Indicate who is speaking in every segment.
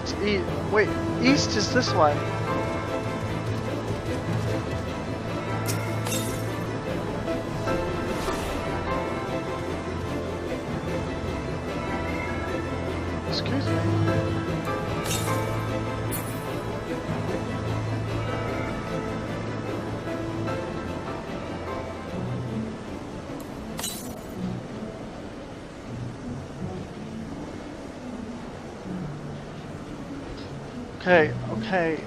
Speaker 1: That's east. Wait, east is this way. Excuse me. Okay.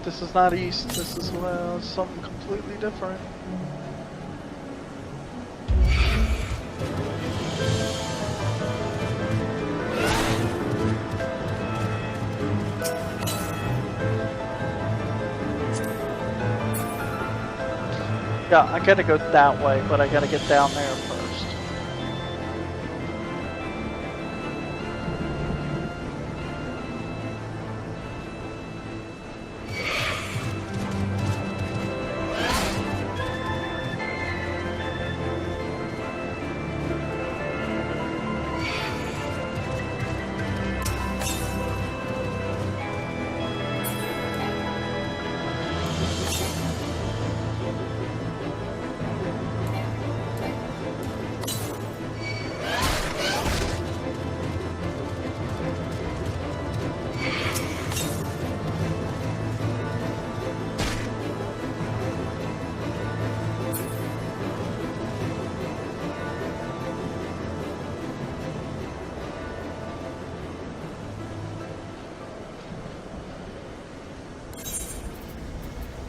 Speaker 1: This is not east, this is something completely different. Yeah, I gotta go that way, but I gotta get down there first.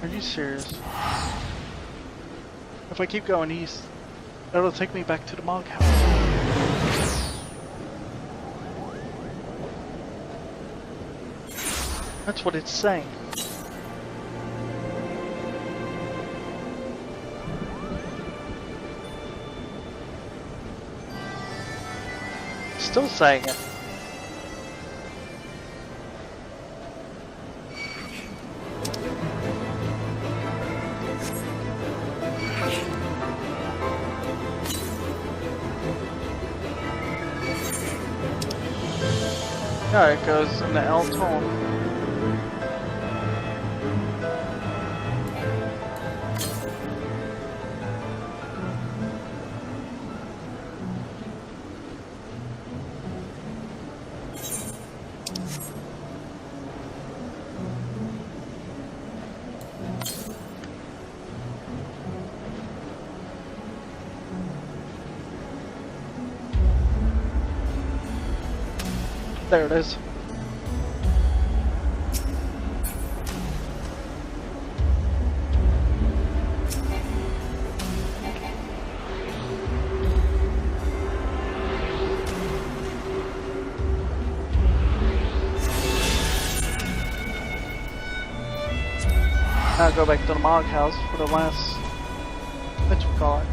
Speaker 1: Are you serious? If I keep going east, it'll take me back to the mog house. That's what it's saying. It's still saying it. Yeah, it goes in the L tone. There it is. Now go back to the mog house for the last, what you call it.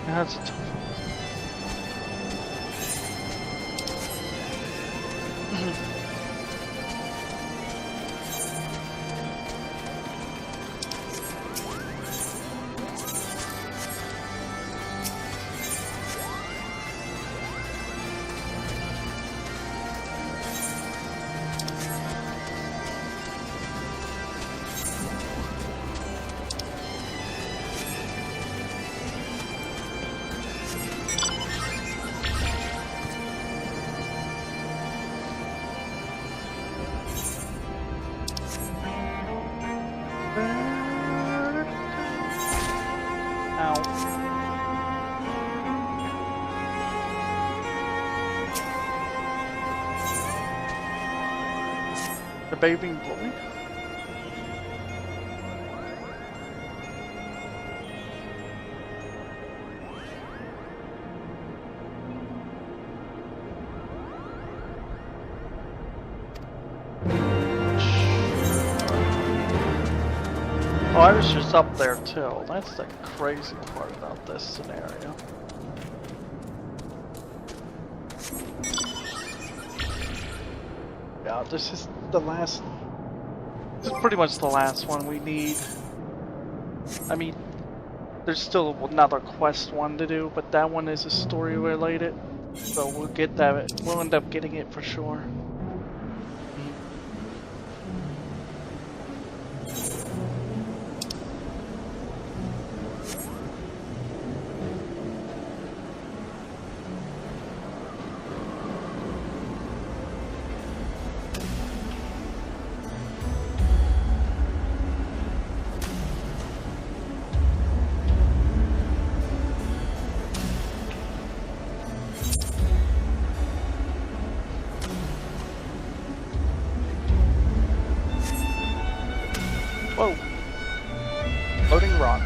Speaker 1: That's a tough one. The baby boy. Oh, I was just up there too. That's the crazy part about this scenario. Yeah, this is the last. This is pretty much the last one we need. I mean, there's still another quest one to do, but that one is a story related. So we'll get that. We'll end up getting it for sure. Whoa! Loading rock.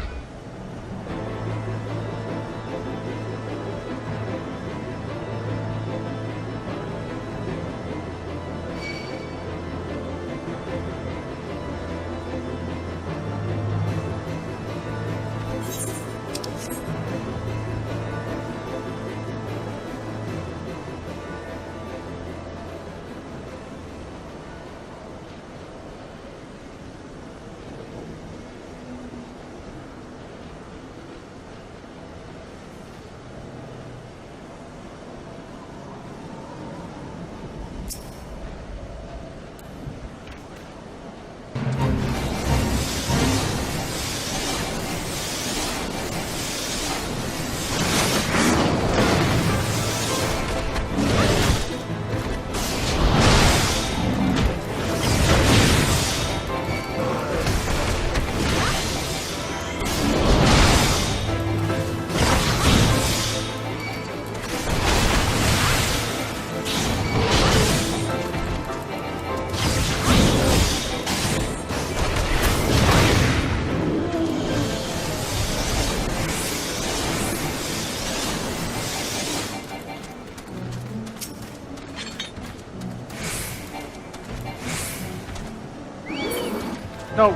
Speaker 1: No,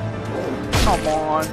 Speaker 1: come on.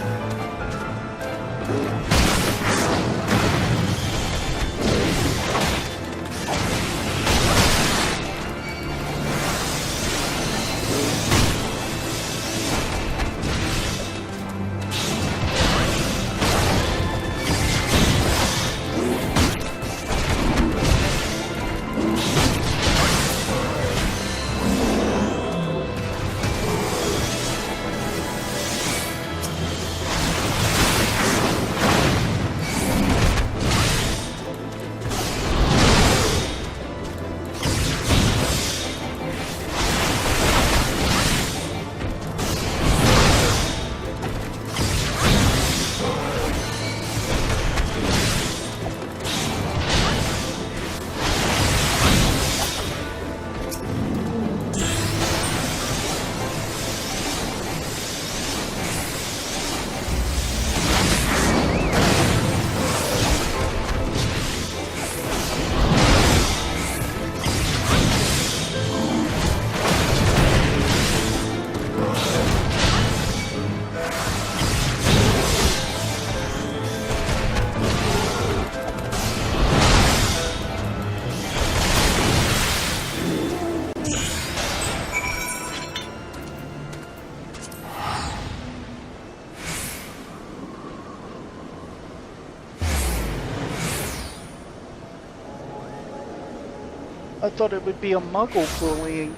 Speaker 1: I thought it would be a muggle bullying.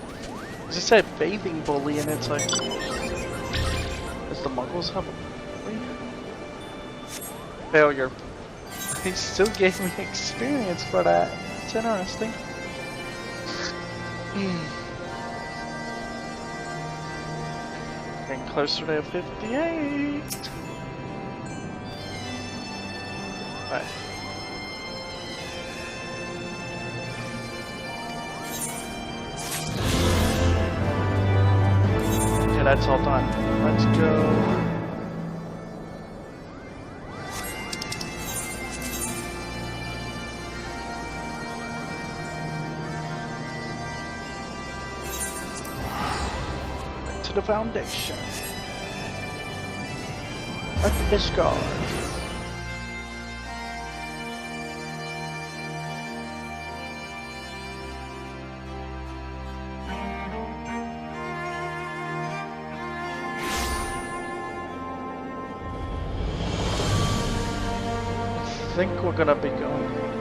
Speaker 1: It just said bathing bully, and it's like, does the muggles have a bully? Failure. He still gave me experience for that. It's interesting. Getting closer to 58. Right. Okay, that's all done. Let's go. To the foundation. Ishgard. I think we're gonna be going.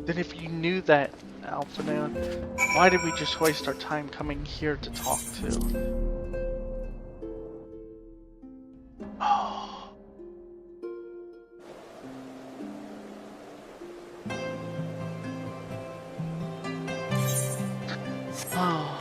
Speaker 1: Then if you knew that, Alpha Neon, why did we just waste our time coming here to talk to? Oh. Oh.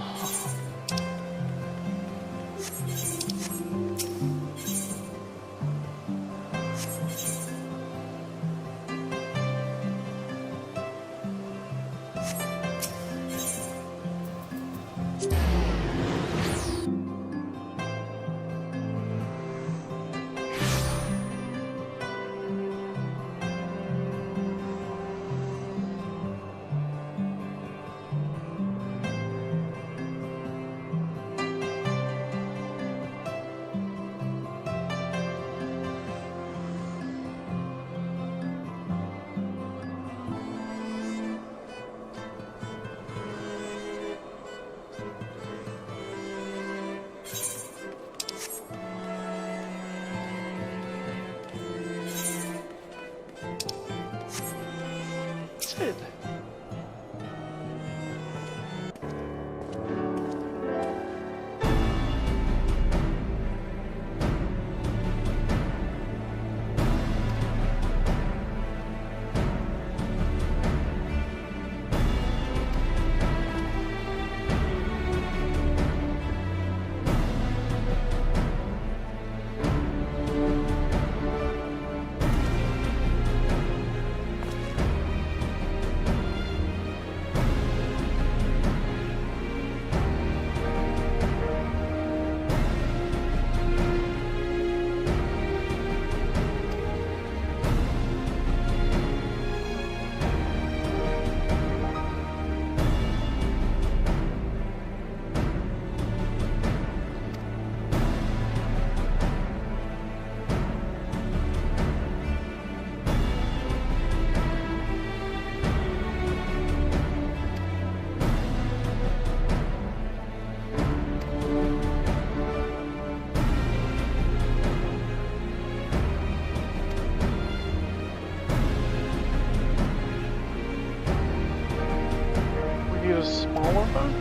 Speaker 1: Maybe a smaller boat?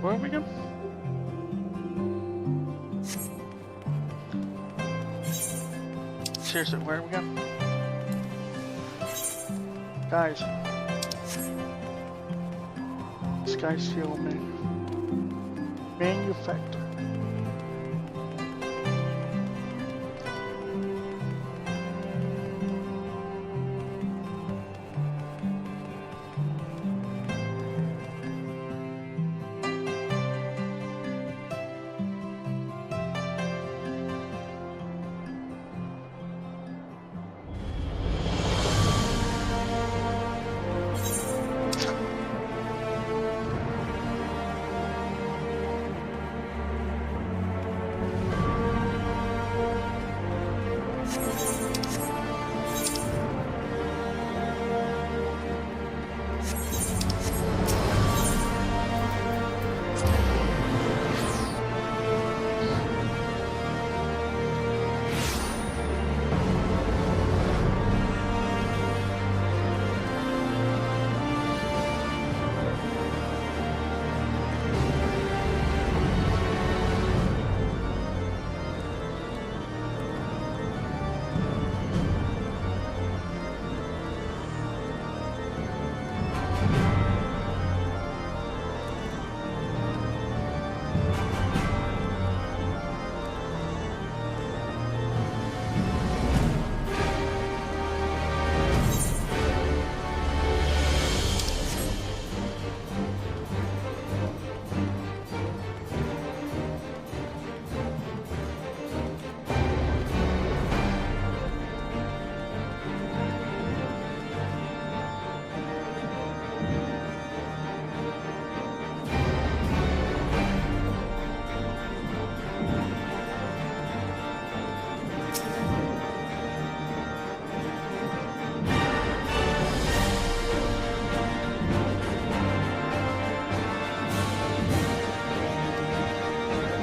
Speaker 1: Where are we going? Seriously, where are we going? Guys. This guy's fueling me. Manufacturer.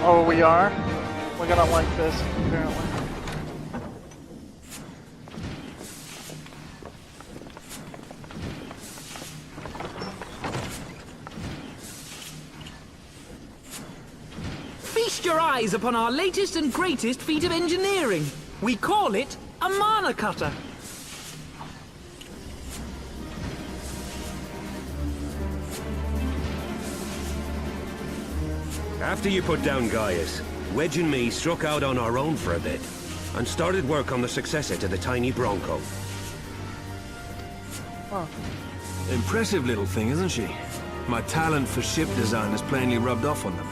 Speaker 1: Oh, we are? We're gonna like this, apparently.
Speaker 2: Feast your eyes upon our latest and greatest feat of engineering. We call it a mana cutter.
Speaker 3: After you put down Gaius, Wedge and me struck out on our own for a bit, and started work on the successor to the tiny Bronco.
Speaker 1: Huh.
Speaker 4: Impressive little thing, isn't she? My talent for ship design has plainly rubbed off on them.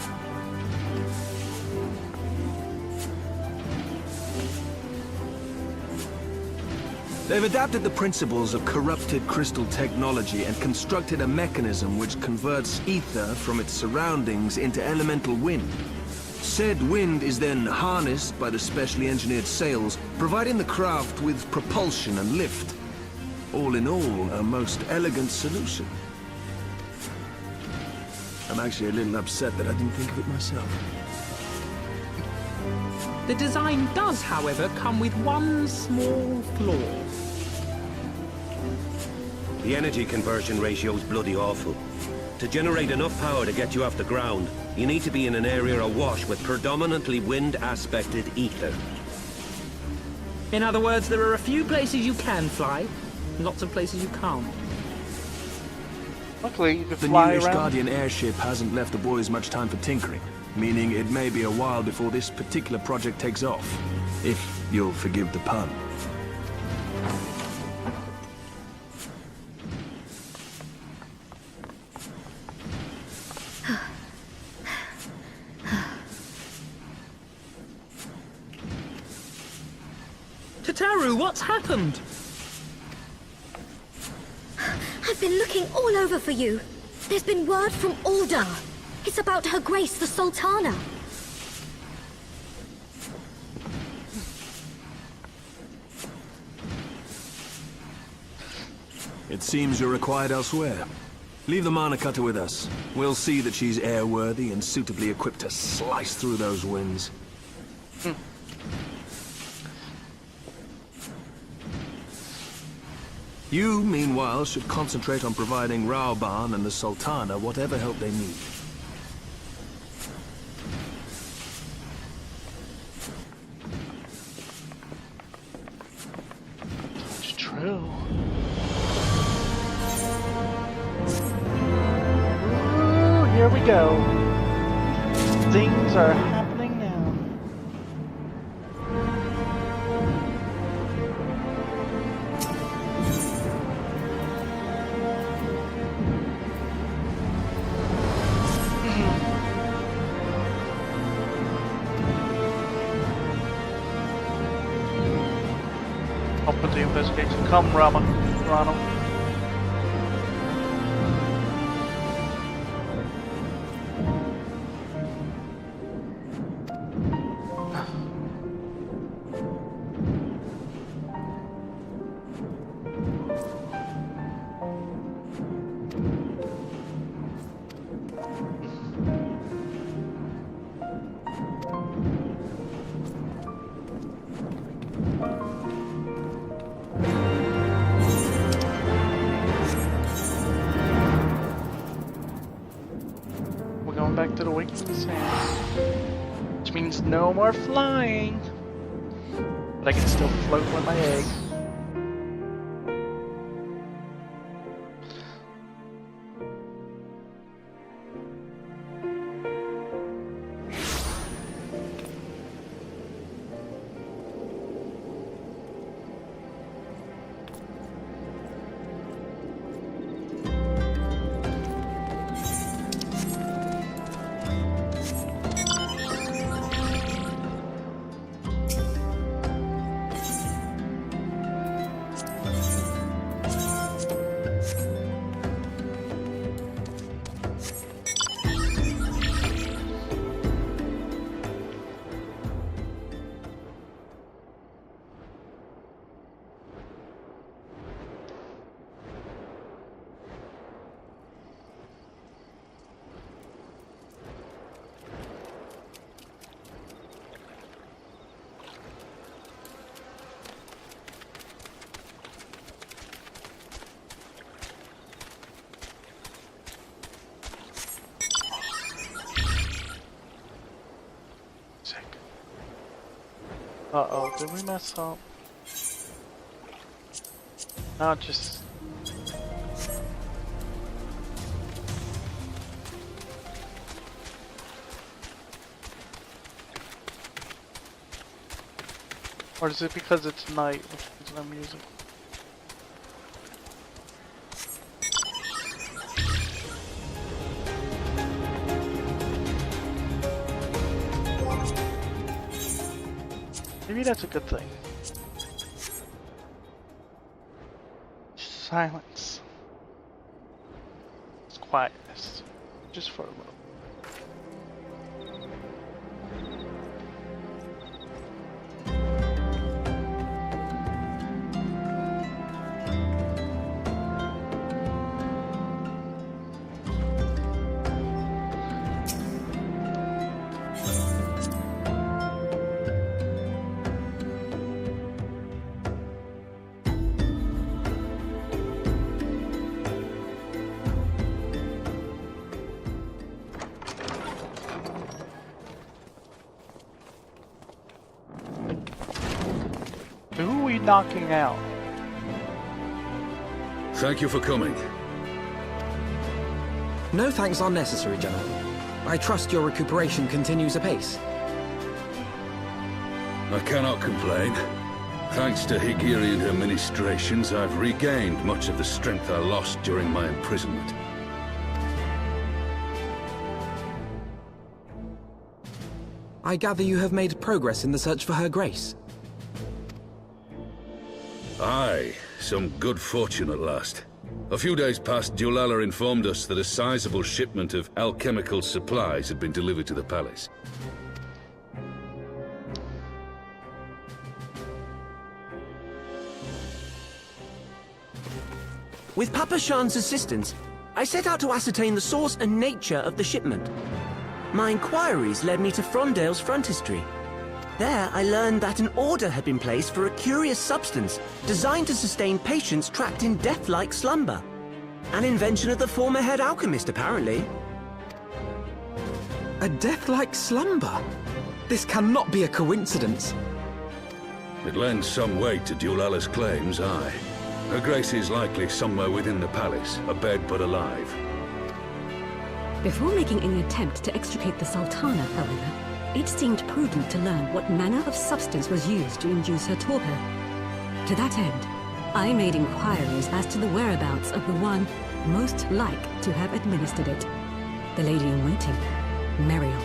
Speaker 4: They've adapted the principles of corrupted crystal technology and constructed a mechanism which converts ether from its surroundings into elemental wind. Said wind is then harnessed by the specially engineered sails, providing the craft with propulsion and lift. All in all, a most elegant solution. I'm actually a little upset that I didn't think of it myself.
Speaker 2: The design does, however, come with one small flaw.
Speaker 3: The energy conversion ratio's bloody awful. To generate enough power to get you off the ground, you need to be in an area awash with predominantly wind-aspected ether.
Speaker 2: In other words, there are a few places you can fly, lots of places you can't.
Speaker 1: Luckily, you can
Speaker 4: The
Speaker 1: fly
Speaker 4: newish
Speaker 1: around.
Speaker 4: Guardian airship hasn't left the boys much time for tinkering, meaning it may be a while before this particular project takes off. If you'll forgive the pun.
Speaker 2: Tataru, what's happened?
Speaker 5: I've been looking all over for you. There's been word from Aldar. It's about Her Grace the Sultana.
Speaker 4: It seems you're required elsewhere. Leave the Mana Cutter with us. We'll see that she's airworthy and suitably equipped to slice through those winds. You, meanwhile, should concentrate on providing Rauban and the Sultana whatever help they need.
Speaker 1: It's true. Ooh, here we go. Things are happening now. Help with the investigation. Come, Ronald. Back to the waking sand, which means no more flying, but I can still float with my egg. Uh-oh, did we mess up? No, just... Or is it because it's night, which is no music? Maybe that's a good thing. Silence. It's quietness. Just for a little. Who are we knocking out?
Speaker 6: Thank you for coming.
Speaker 2: No thanks are necessary, General. I trust your recuperation continues apace.
Speaker 6: I cannot complain. Thanks to Higirian administrations, I've regained much of the strength I lost during my imprisonment.
Speaker 2: I gather you have made progress in the search for Her Grace.
Speaker 6: Aye, some good fortune at last. A few days past, Dulala informed us that a sizable shipment of alchemical supplies had been delivered to the palace.
Speaker 7: With Papa Shan's assistance, I set out to ascertain the source and nature of the shipment. My inquiries led me to Frondale's frontistery. There, I learned that an order had been placed for a curious substance designed to sustain patients trapped in death-like slumber. An invention of the former head alchemist, apparently.
Speaker 8: A death-like slumber? This cannot be a coincidence.
Speaker 6: It lends some weight to Dulala's claims, aye. Her Grace is likely somewhere within the palace, abed but alive.
Speaker 9: Before making any attempt to extricate the Sultana, however, it seemed prudent to learn what manner of substance was used to induce her torpor. To that end, I made inquiries as to the whereabouts of the one most like to have administered it. The lady-in-waiting, Muriel.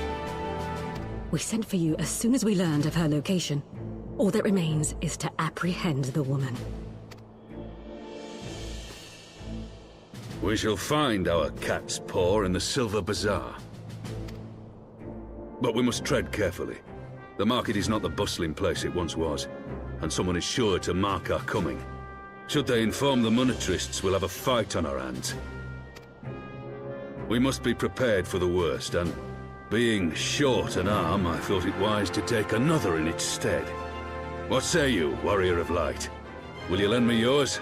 Speaker 9: We sent for you as soon as we learned of her location. All that remains is to apprehend the woman.
Speaker 6: We shall find our cat's paw in the Silver Bazaar. But we must tread carefully. The market is not the bustling place it once was, and someone is sure to mark our coming. Should they inform the monetarists, we'll have a fight on our hands. We must be prepared for the worst, and being short an arm, I thought it wise to take another in its stead. What say you, Warrior of Light? Will you lend me yours?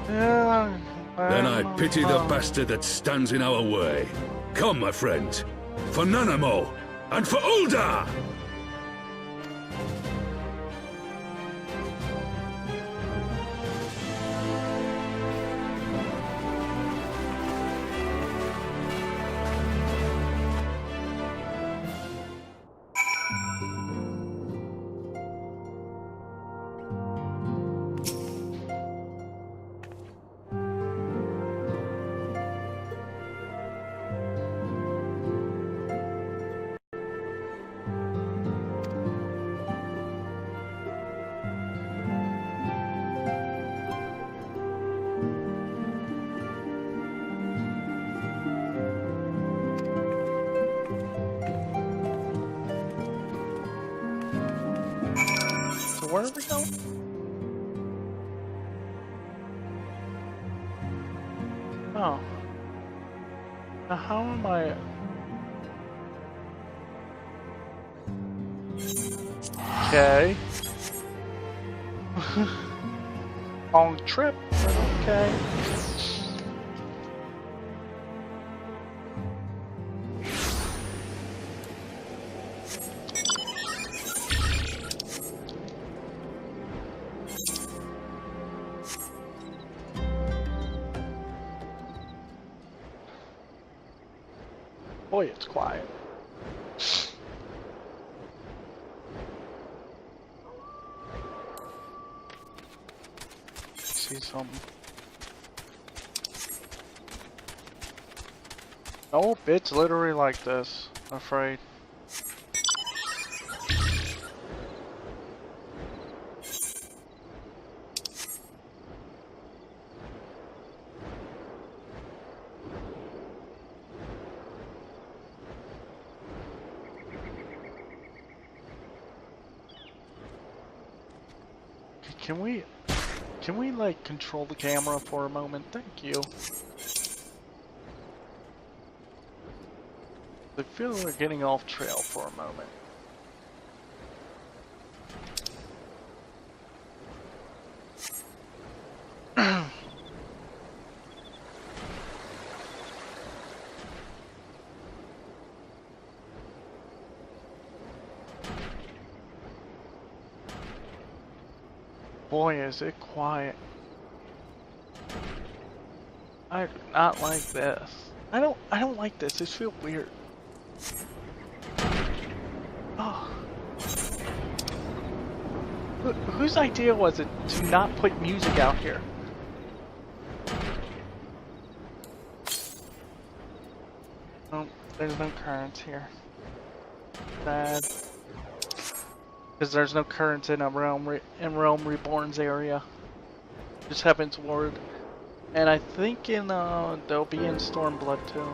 Speaker 1: Yeah.
Speaker 6: Then I pity the bastard that stands in our way. Come, my friends, for Nanamo, and for Ul'dah!
Speaker 1: Where are we going? Oh. Now how am I... Okay. Long trip, but okay. Boy, it's quiet. See something. Nope, it's literally like this, I'm afraid. Can we like control the camera for a moment? Thank you. I feel we're getting off trail for a moment. Boy, is it quiet. I do not like this. I don't like this. This feels weird. Oh. Whose idea was it to not put music out here? Oh, there's no currents here. Bad. Because there's no currents in a Realm Reborn's area. Just Heaven's Ward. And I think they'll be in Stormblood too.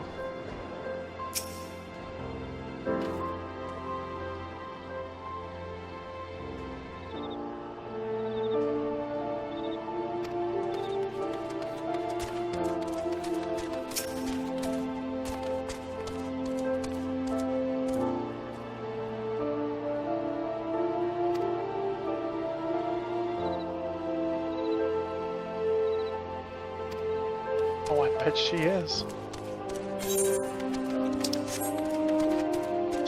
Speaker 1: Oh, I bet she is.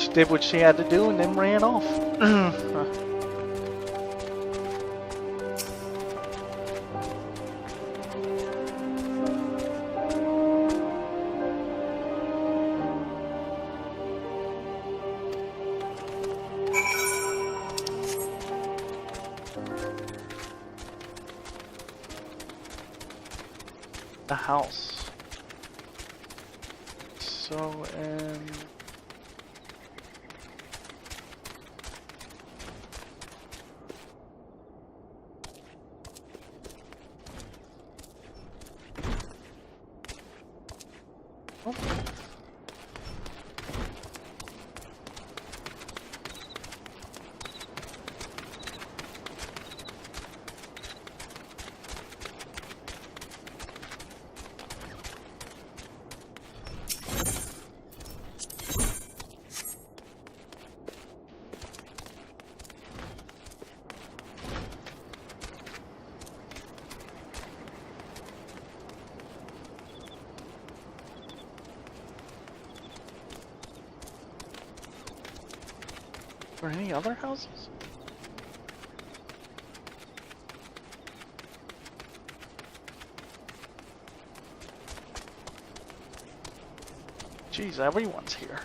Speaker 1: She did what she had to do and then ran off. The house. So, oh. Or any other houses? Jeez, everyone's here.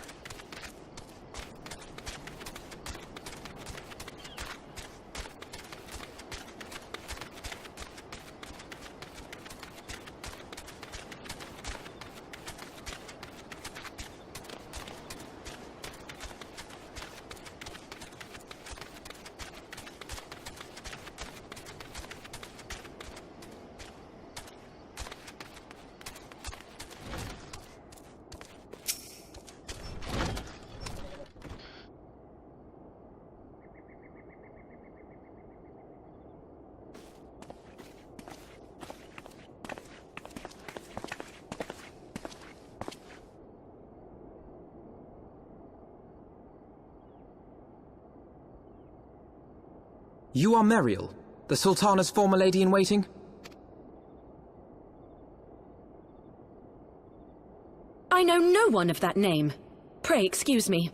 Speaker 8: You are Meriel, the Sultana's former lady-in-waiting?
Speaker 10: I know no one of that name. Pray excuse me.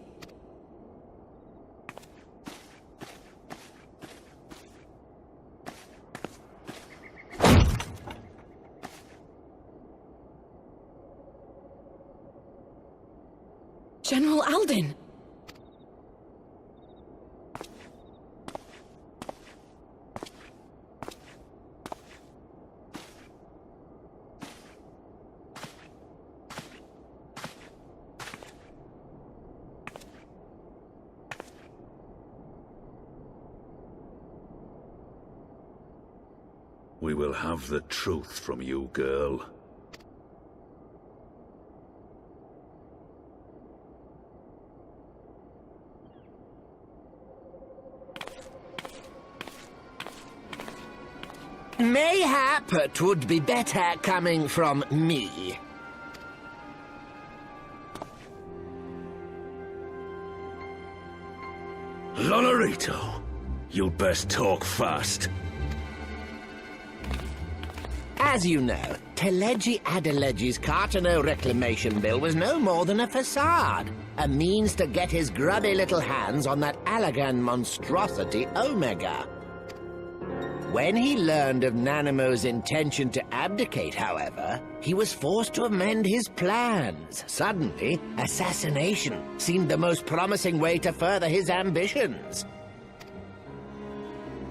Speaker 10: General Alden!
Speaker 6: We will have the truth from you, girl.
Speaker 11: Mayhap it would be better coming from me.
Speaker 6: Lonorito, you'd best talk fast.
Speaker 11: As you know, Teleji Adeleji's Cartano reclamation bill was no more than a facade, a means to get his grubby little hands on that Allagan monstrosity Omega. When he learned of Nanamo's intention to abdicate, however, he was forced to amend his plans. Suddenly, assassination seemed the most promising way to further his ambitions.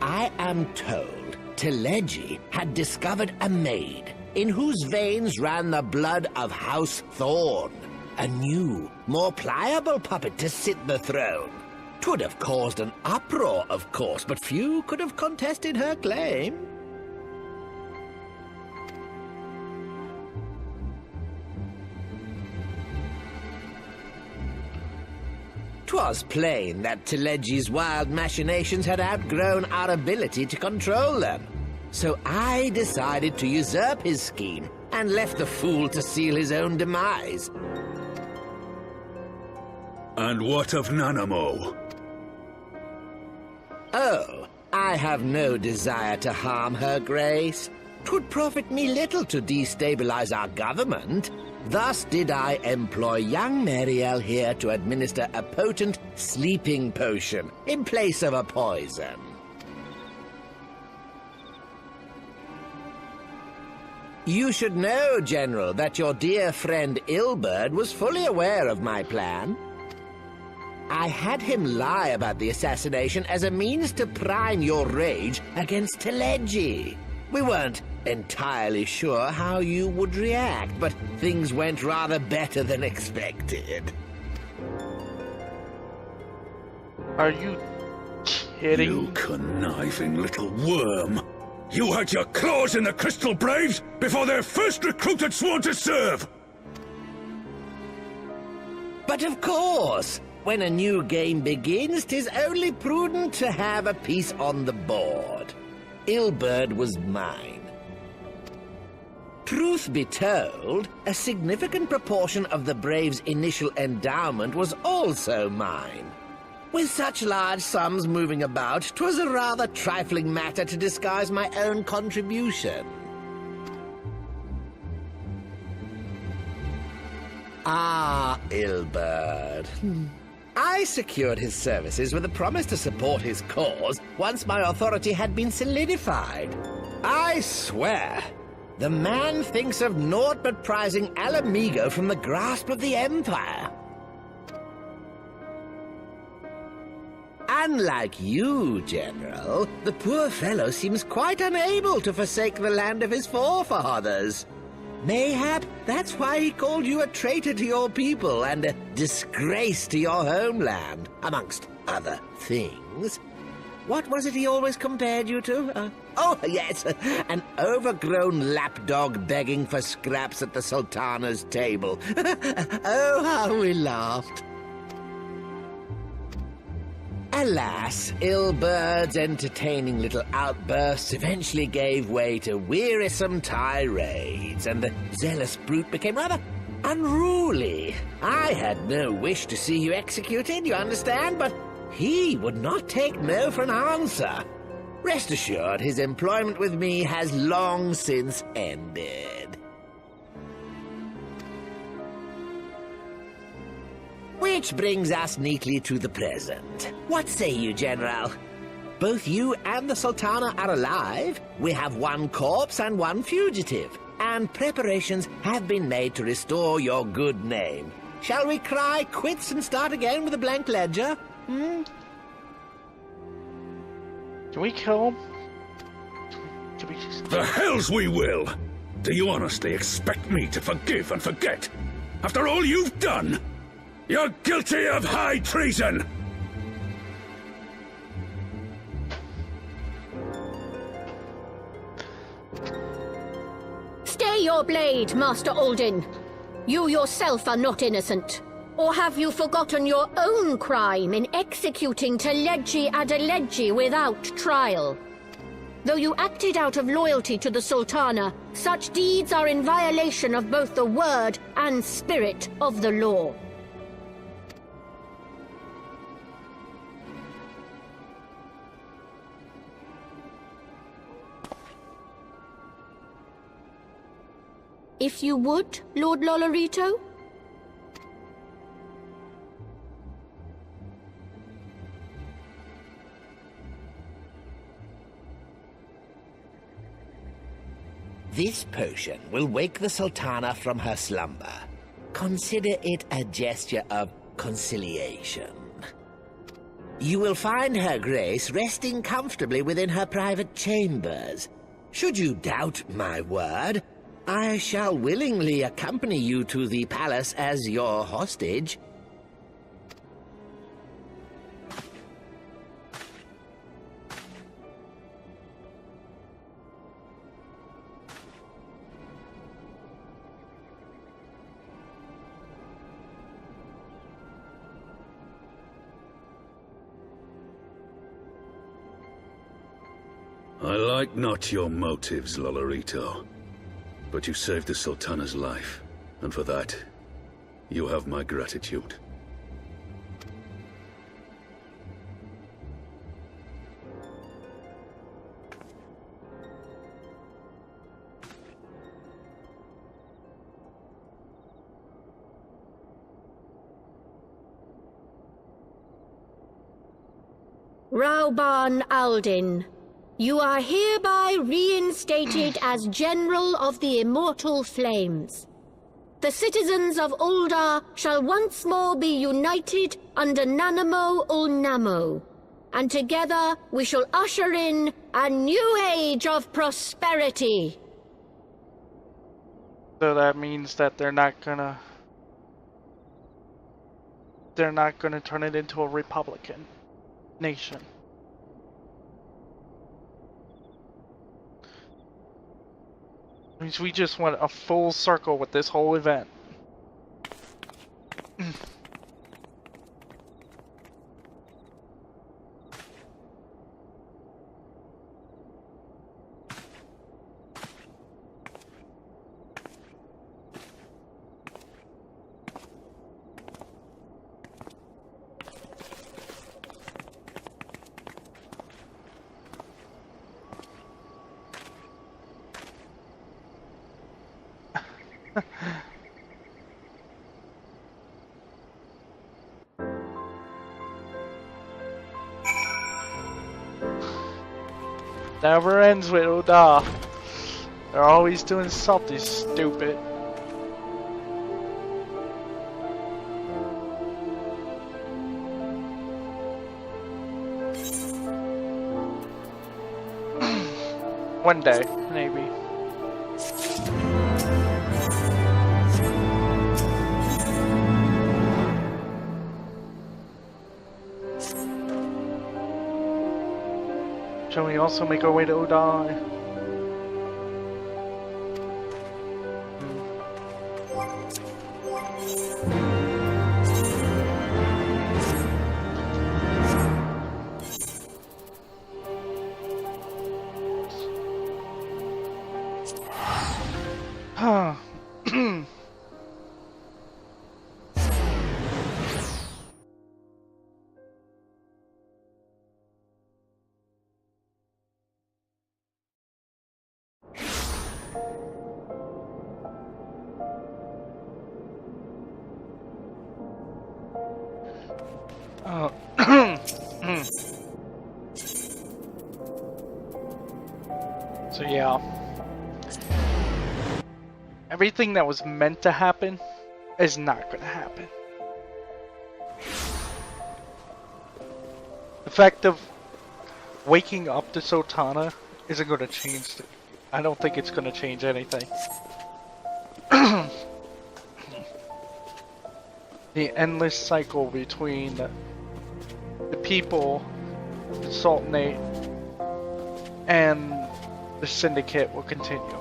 Speaker 11: I am told Teleji had discovered a maid in whose veins ran the blood of House Thorn, a new, more pliable puppet to sit the throne. 'Twould have caused an uproar, of course, but few could have contested her claim. was plain that Telegi's wild machinations had outgrown our ability to control them. So I decided to usurp his scheme and left the fool to seal his own demise.
Speaker 6: And what of Nanamo?
Speaker 11: Oh, I have no desire to harm her grace. 'Twould profit me little to destabilize our government. Thus did I employ young Mariel here to administer a potent sleeping potion in place of a poison. You should know, General, that your dear friend Ilberd was fully aware of my plan. I had him lie about the assassination as a means to prime your rage against Telegi. We weren't entirely sure how you would react, but things went rather better than expected.
Speaker 1: Are you kidding?
Speaker 6: You conniving little worm! You had your claws in the Crystal Braves before their first recruit had sworn to serve!
Speaker 11: But of course, when a new game begins, 'tis only prudent to have a piece on the board. Ilberd was mine. Truth be told, a significant proportion of the Braves' initial endowment was also mine. With such large sums moving about, 'twas a rather trifling matter to disguise my own contribution. Ah, Ilberd. I secured his services with a promise to support his cause once my authority had been solidified. I swear, the man thinks of naught but prizing Alamigo from the grasp of the Empire. Unlike you, General, the poor fellow seems quite unable to forsake the land of his forefathers. Mayhap that's why he called you a traitor to your people and a disgrace to your homeland, amongst other things. What was it he always compared you to? Oh, yes, an overgrown lapdog begging for scraps at the Sultana's table. Oh, how we laughed. Alas, Ilberd's entertaining little outbursts eventually gave way to wearisome tirades, and the zealous brute became rather unruly. I had no wish to see you executed, you understand, but he would not take no for an answer. Rest assured, his employment with me has long since ended. Which brings us neatly to the present. What say you, General? Both you and the Sultana are alive. We have one corpse and one fugitive, and preparations have been made to restore your good name. Shall we cry quits and start again with a blank ledger?
Speaker 1: Can we kill him? Can we just...
Speaker 6: The hells we will! Do you honestly expect me to forgive and forget? After all you've done? You're guilty of high treason!
Speaker 12: Stay your blade, Master Alden. You yourself are not innocent. Or have you forgotten your own crime in executing Telegi Adelegi without trial? Though you acted out of loyalty to the Sultana, such deeds are in violation of both the word and spirit of the law. If you would, Lord Lolorito?
Speaker 11: This potion will wake the Sultana from her slumber. Consider it a gesture of conciliation. You will find her grace resting comfortably within her private chambers. Should you doubt my word, I shall willingly accompany you to the palace as your hostage.
Speaker 6: I like not your motives, Lolorito. But you saved the Sultana's life, and for that, you have my gratitude.
Speaker 12: Rauban Aldin, you are hereby reinstated as General of the Immortal Flames. The citizens of Uldar shall once more be united under Nanamo Ulnamo, and together we shall usher in a new age of prosperity.
Speaker 1: So that means that they're not gonna turn it into a Republican nation. Means we just went a full circle with this whole event. Never ends with Uldar. They're always doing something stupid. One day, maybe. Shall we also make our way to Uldar? Huh. So yeah, everything that was meant to happen is not gonna happen. The fact of waking up to Sultana isn't gonna change. I don't think it's gonna change anything. The endless cycle between the people, the Sultanate, and the Syndicate will continue.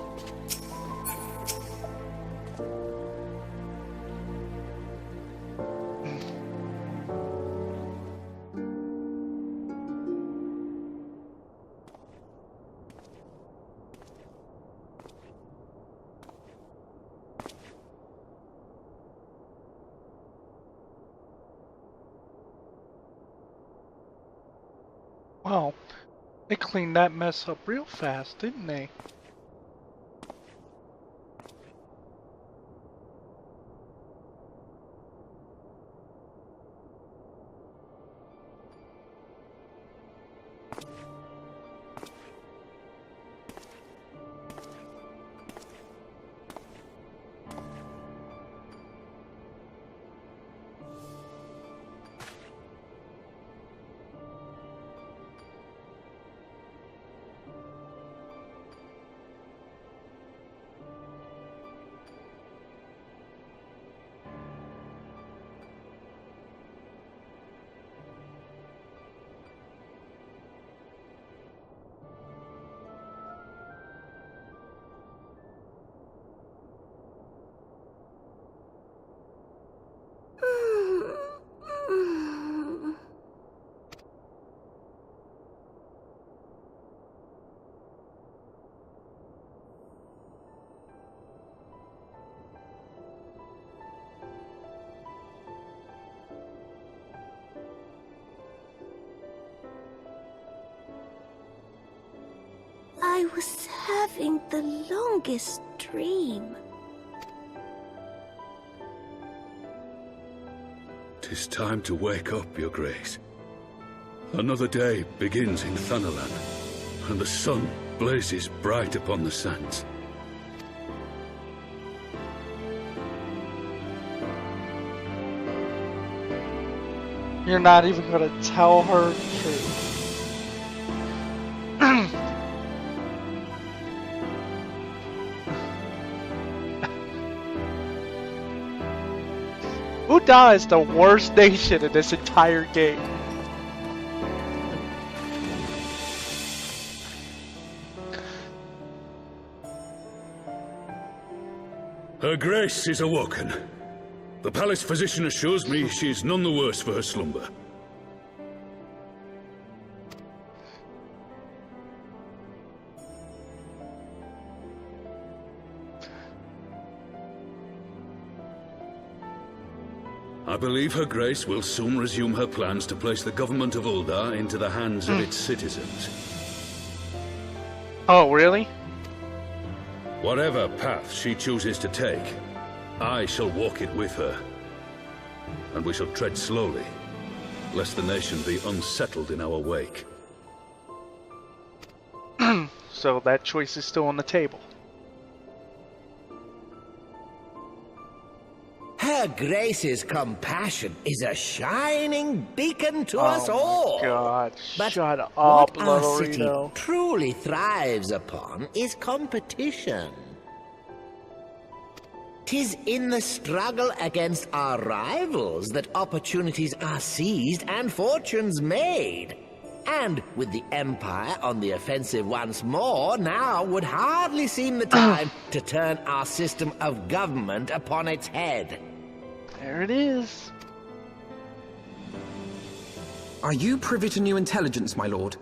Speaker 1: Wow, they cleaned that mess up real fast, didn't they?
Speaker 5: was having the longest dream.
Speaker 6: 'Tis time to wake up, Your Grace. Another day begins in Thanalan, and the sun blazes bright upon the sands.
Speaker 1: You're not even gonna tell her the truth. Uda is the worst nation in this entire game.
Speaker 6: Her Grace is awoken. The palace physician assures me she is none the worse for her slumber. I believe Her Grace will soon resume her plans to place the government of Uldar into the hands of its citizens.
Speaker 1: Oh, really?
Speaker 6: Whatever path she chooses to take, I shall walk it with her. And we shall tread slowly, lest the nation be unsettled in our wake.
Speaker 1: So that choice is still on the table.
Speaker 11: Her Grace's compassion is a shining beacon to us all.
Speaker 1: Oh my God!
Speaker 11: But
Speaker 1: shut up,
Speaker 11: what our city
Speaker 1: Lorito.
Speaker 11: truly thrives upon is competition. 'Tis in the struggle against our rivals that opportunities are seized and fortunes made. And with the Empire on the offensive once more, now would hardly seem the time to turn our system of government upon its head.
Speaker 1: There it is.
Speaker 8: Are you privy to new intelligence, my lord?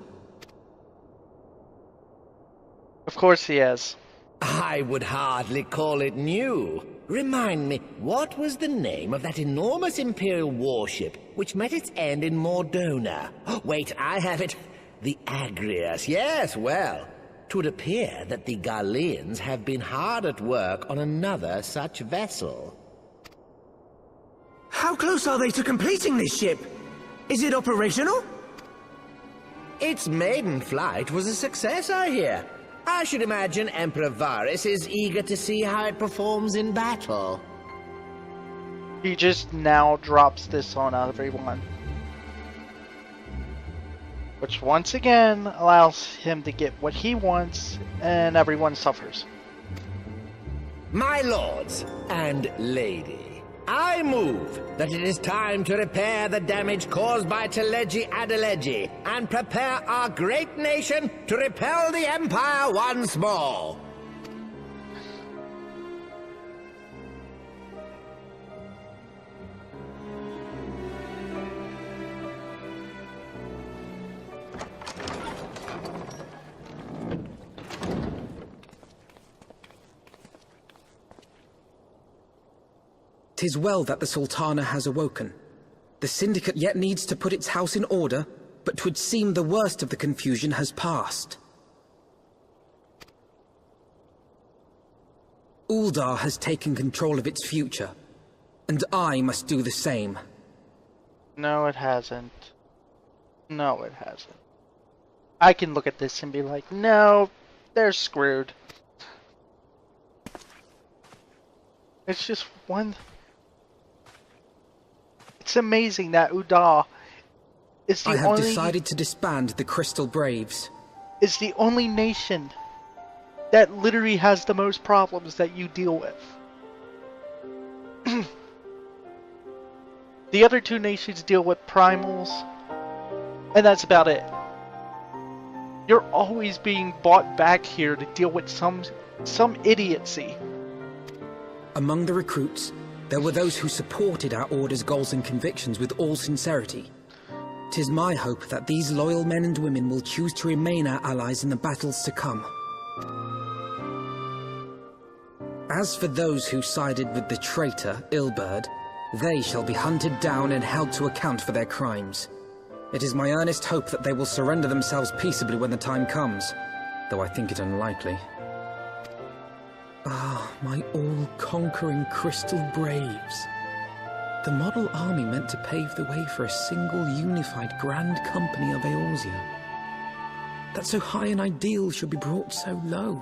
Speaker 1: Of course he is.
Speaker 11: I would hardly call it new. Remind me, what was the name of that enormous Imperial warship which met its end in Mordona? Wait, I have it. The Agrias. Yes, well, 'twould appear that the Garleans have been hard at work on another such vessel.
Speaker 7: How close are they to completing this ship? Is it operational?
Speaker 11: Its maiden flight was a success, I hear. I should imagine Emperor Varys is eager to see how it performs in battle.
Speaker 1: He just now drops this on everyone. Which once again allows him to get what he wants and everyone suffers.
Speaker 11: My lords and lady, I move that it is time to repair the damage caused by Teleji Adeleji and prepare our great nation to repel the Empire once more.
Speaker 8: "'Tis well that the Sultana has awoken. The Syndicate yet needs to put its house in order, but 'twould seem the worst of the confusion has passed. Uldar has taken control of its future, and I must do the same."
Speaker 1: No, it hasn't. No, it hasn't. I can look at this and be like, no, they're screwed. It's just one... It's amazing that Uda is the
Speaker 8: I have
Speaker 1: only...
Speaker 8: decided to disband the Crystal Braves.
Speaker 1: Is the only nation that literally has the most problems that you deal with. The other two nations deal with primals, and that's about it. You're always being brought back here to deal with some idiocy.
Speaker 8: Among the recruits, there were those who supported our Order's goals and convictions with all sincerity. 'Tis my hope that these loyal men and women will choose to remain our allies in the battles to come. As for those who sided with the traitor, Ilberd, they shall be hunted down and held to account for their crimes. It is my earnest hope that they will surrender themselves peaceably when the time comes. though I think it unlikely. Ah, my all-conquering Crystal Braves. The model army meant to pave the way for a single unified grand company of Eorzea. That so high an ideal should be brought so low.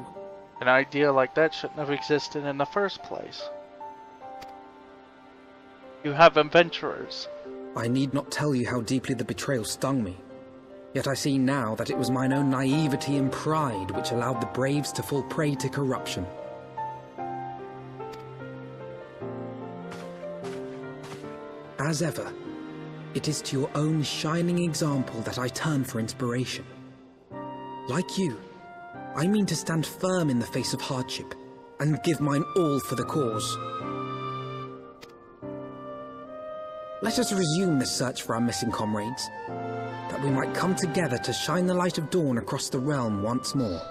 Speaker 1: An idea like that shouldn't have existed in the first place. You have adventurers.
Speaker 8: I need not tell you how deeply the betrayal stung me. Yet I see now that it was mine own naivety and pride which allowed the Braves to fall prey to corruption. As ever, it is to your own shining example that I turn for inspiration. Like you, I mean to stand firm in the face of hardship, and give mine all for the cause. Let us resume the search for our missing comrades, that we might come together to shine the light of dawn across the realm once more.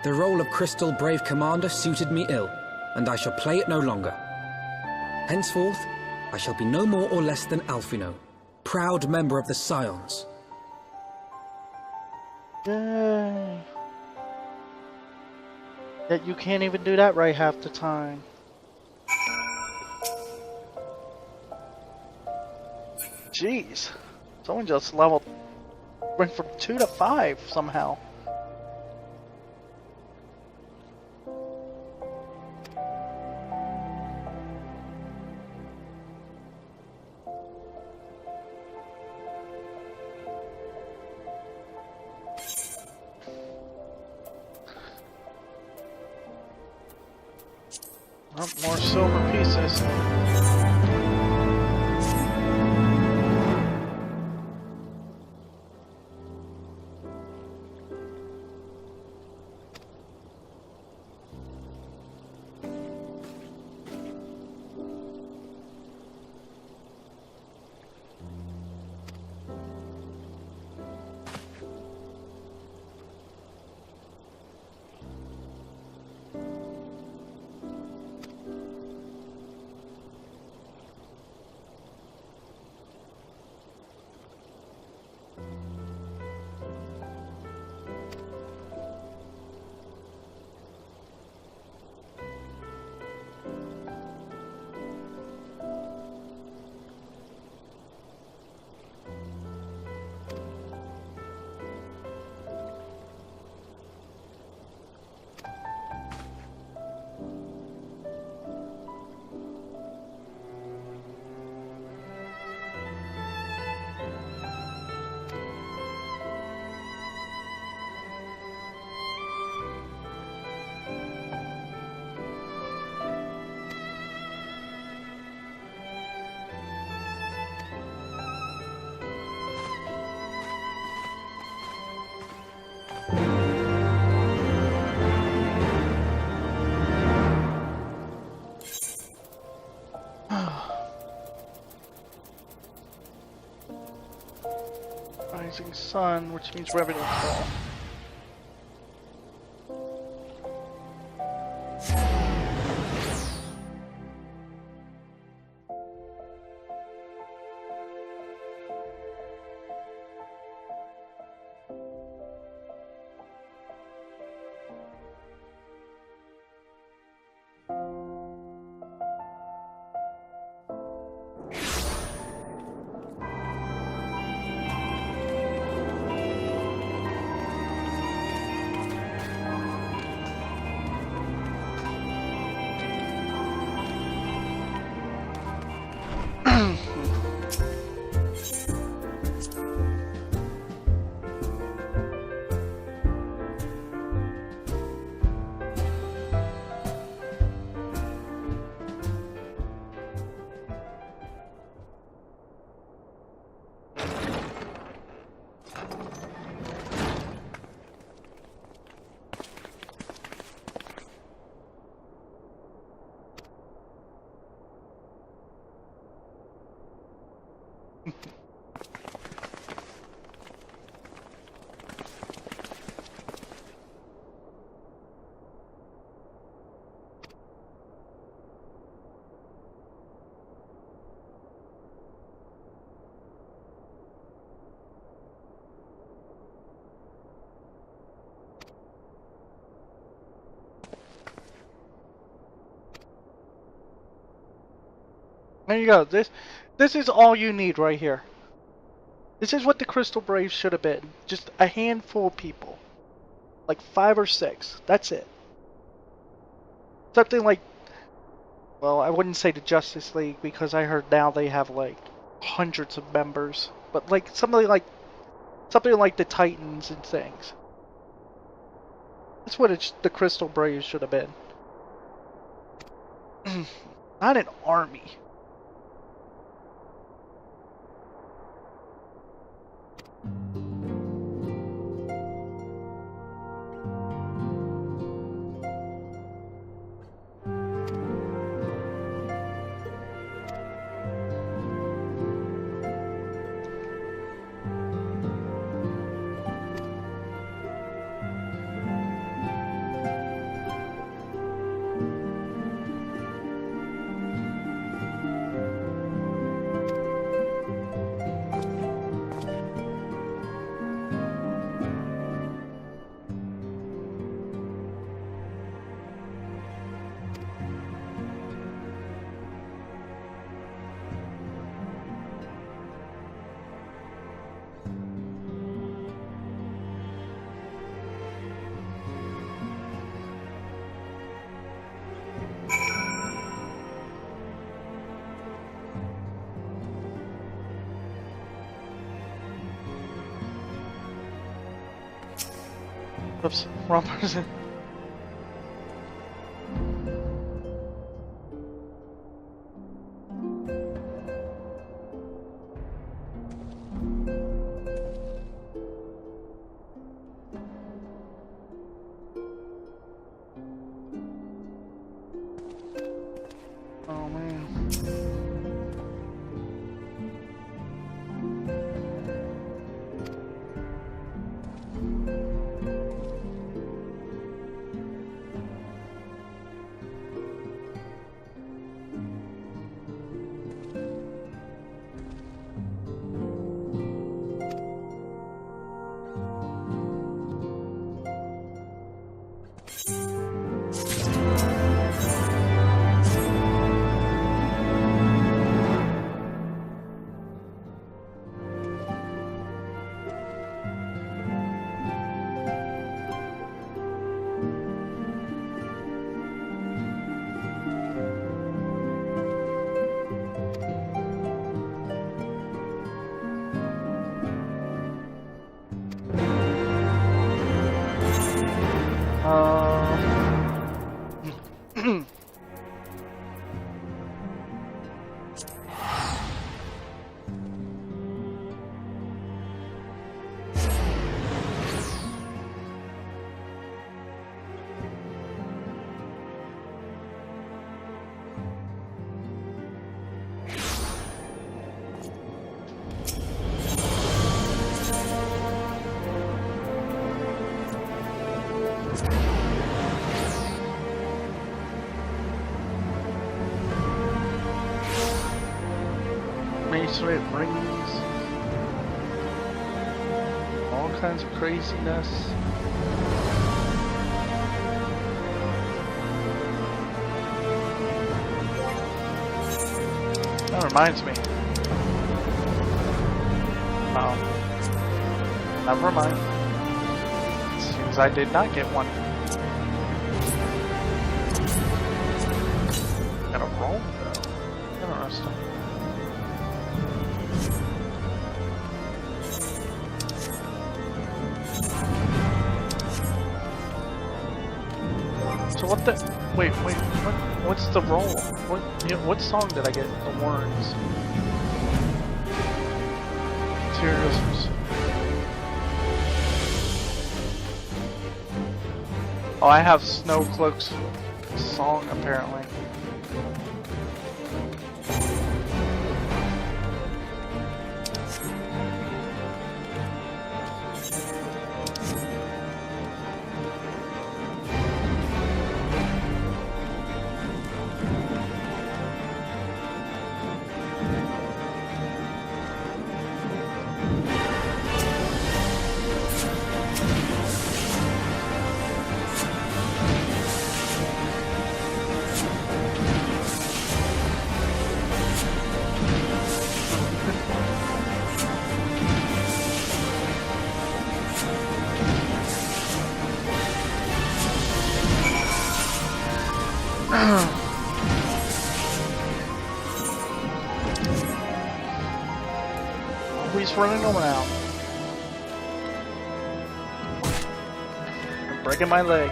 Speaker 8: The role of Crystal Brave Commander suited me ill, and I shall play it no longer. Henceforth, I shall be no more or less than Alphino, proud member of the Scions.
Speaker 1: Yay. Yet you can't even do that right half the time. Jeez. Someone just went from 2 to 5 somehow. Oh, more silver pieces. Rising sun, which means revenue fall. There you go. This is all you need right here. This is what the Crystal Braves should have been. Just a handful of people. Like 5 or 6. That's it. Something like, well, I wouldn't say the Justice League because I heard now they have like hundreds of members. But like something like the Titans and things. That's what the Crystal Braves should have been. Not an army. Oops, wrong person. Oh man. Masonry rings, all kinds of craziness. That reminds me. Oh, never mind. It seems I did not get one. Got a roll though. Interesting. So what the? Wait. What's the roll? What song did I get? The words. Materials. Oh, I have Snowcloak's song apparently. he's running around. I'm breaking my leg.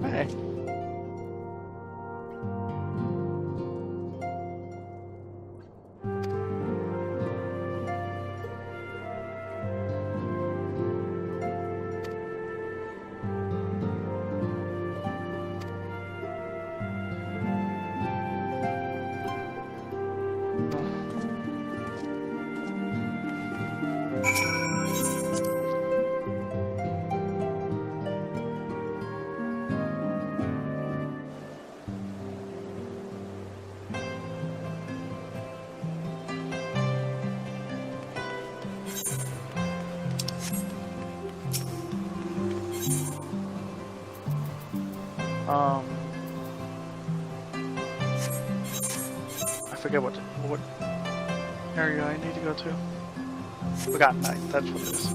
Speaker 1: Hey. I forget what area I need to go to. Forgotten Night, that's what it is.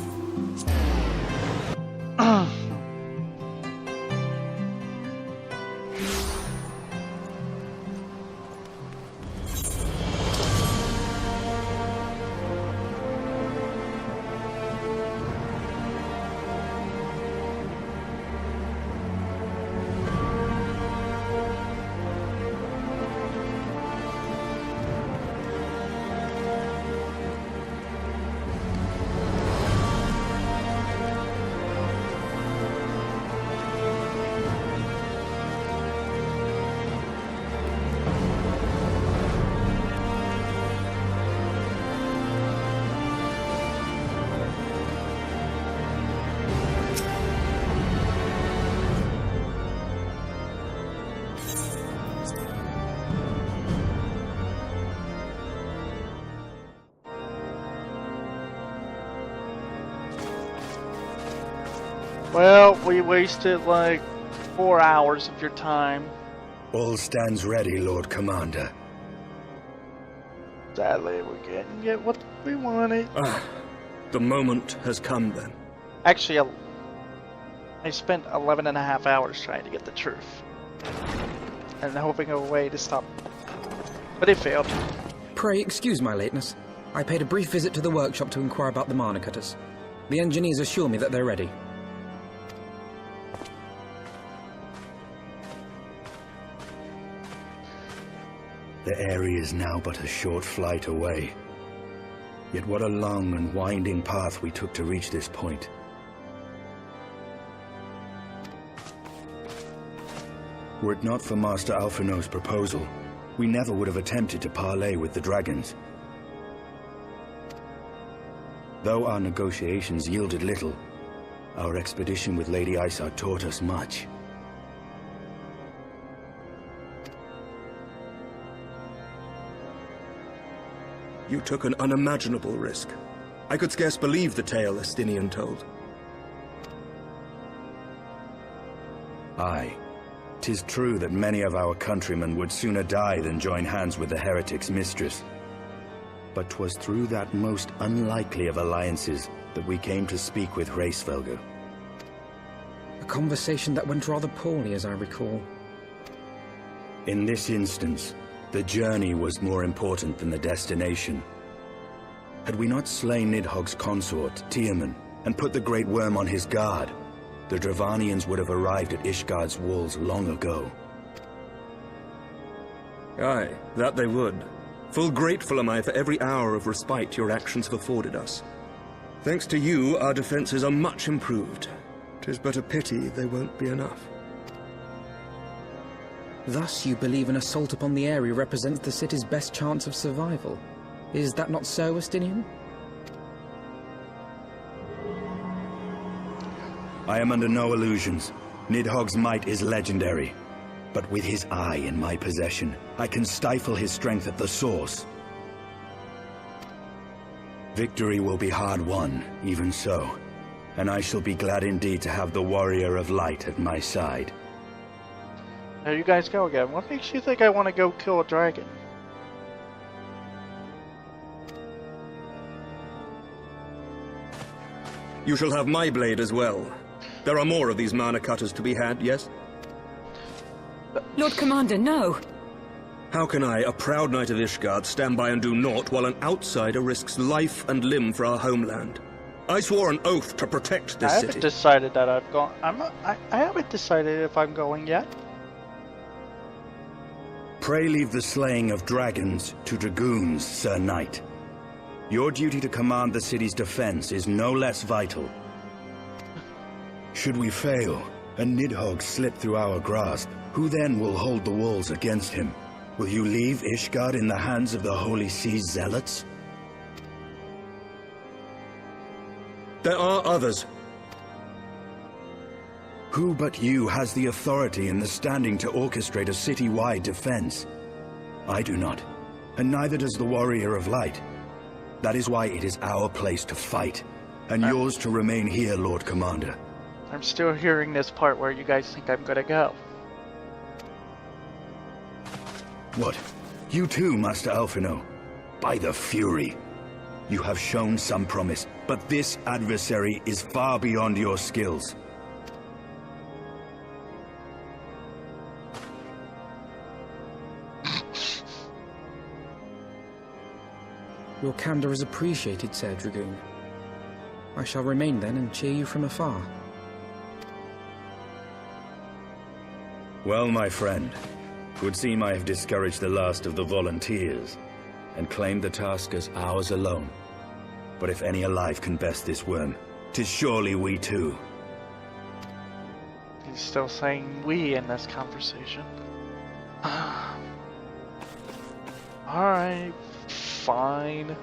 Speaker 1: Well, we wasted like 4 hours of your time.
Speaker 13: All stands ready, Lord Commander.
Speaker 1: Sadly, we can't get what we wanted.
Speaker 4: The moment has come then.
Speaker 1: Actually, I spent 11.5 hours trying to get the truth. And hoping of a way to stop. But it failed.
Speaker 8: Pray excuse my lateness. I paid a brief visit to the workshop to inquire about the mana cutters. The engineers assure me that they're ready.
Speaker 13: The area is now but a short flight away. Yet what a long and winding path we took to reach this point. Were it not for Master Alphino's proposal, we never would have attempted to parley with the dragons. Though our negotiations yielded little, our expedition with Lady Isa taught us much.
Speaker 4: You took an unimaginable risk. I could scarce believe the tale Estinian told.
Speaker 13: Aye. 'Tis true that many of our countrymen would sooner die than join hands with the heretic's mistress. But 'twas through that most unlikely of alliances that we came to speak with Hraesvelgr.
Speaker 8: A conversation that went rather poorly, as I recall.
Speaker 13: In this instance, the journey was more important than the destination. Had we not slain Nidhogg's consort, Tiaman, and put the Great Worm on his guard, the Dravanians would have arrived at Ishgard's walls long ago.
Speaker 4: Aye, that they would. Full grateful am I for every hour of respite your actions have afforded us. Thanks to you, our defenses are much improved. 'Tis but a pity they won't be enough.
Speaker 8: Thus you believe an assault upon the area represents the city's best chance of survival. Is that not so, Estinian?
Speaker 13: I am under no illusions. Nidhogg's might is legendary. But with his eye in my possession, I can stifle his strength at the source. Victory will be hard won, even so. And I shall be glad indeed to have the Warrior of Light at my side.
Speaker 1: There you guys go again. What makes you think I want to go kill a dragon?
Speaker 14: You shall have my blade as well. There are more of these mana cutters to be had, yes?
Speaker 9: Lord Commander, no!
Speaker 14: How can I, a proud knight of Ishgard, stand by and do naught while an outsider risks life and limb for our homeland? I swore an oath to protect this city.
Speaker 1: I haven't decided that I've gone. I haven't decided if I'm going yet.
Speaker 13: Pray leave the slaying of dragons to dragoons, Sir Knight. Your duty to command the city's defense is no less vital. Should we fail, and Nidhogg slip through our grasp, who then will hold the walls against him? Will you leave Ishgard in the hands of the Holy Sea's zealots?
Speaker 14: There are others.
Speaker 13: Who but you has the authority and the standing to orchestrate a city-wide defense? I do not, and neither does the Warrior of Light. That is why it is our place to fight, and yours to remain here, Lord Commander.
Speaker 1: I'm still hearing this part where you guys think I'm gonna go.
Speaker 13: What? You too, Master Alphino? By the Fury! You have shown some promise, but this adversary is far beyond your skills.
Speaker 8: Your candor is appreciated, Ser Dragoon. I shall remain then and cheer you from afar.
Speaker 13: Well, my friend, it would seem I have discouraged the last of the volunteers, and claimed the task as ours alone. But if any alive can best this worm, 'tis surely we too.
Speaker 1: He's still saying we in this conversation. Alright, fine.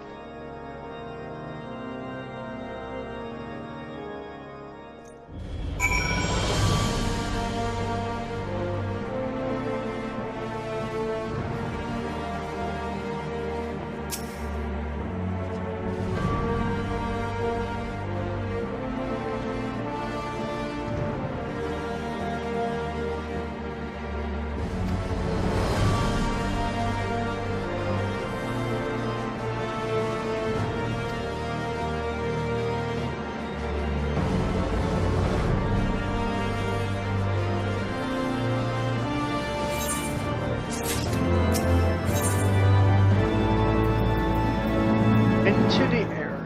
Speaker 1: Into the Airy.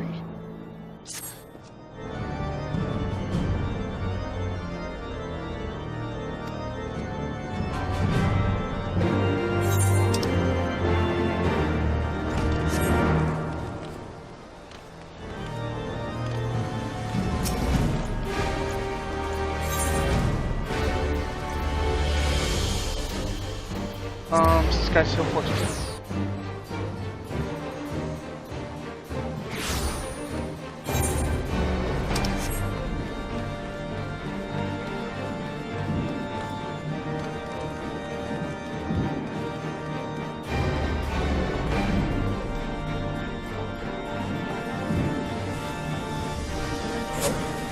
Speaker 1: This guy's so fortunate.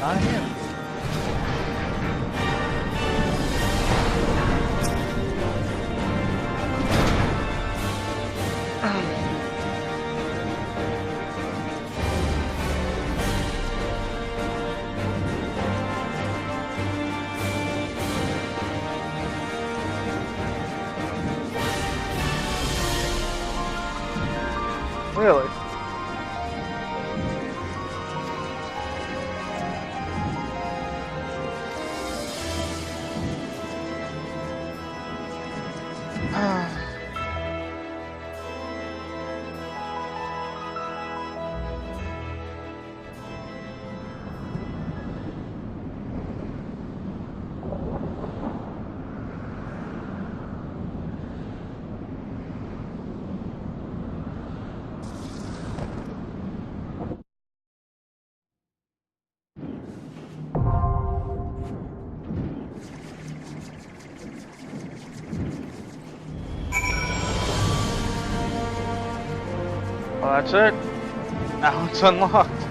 Speaker 1: Not him. Really? Well, that's it. Now it's unlocked.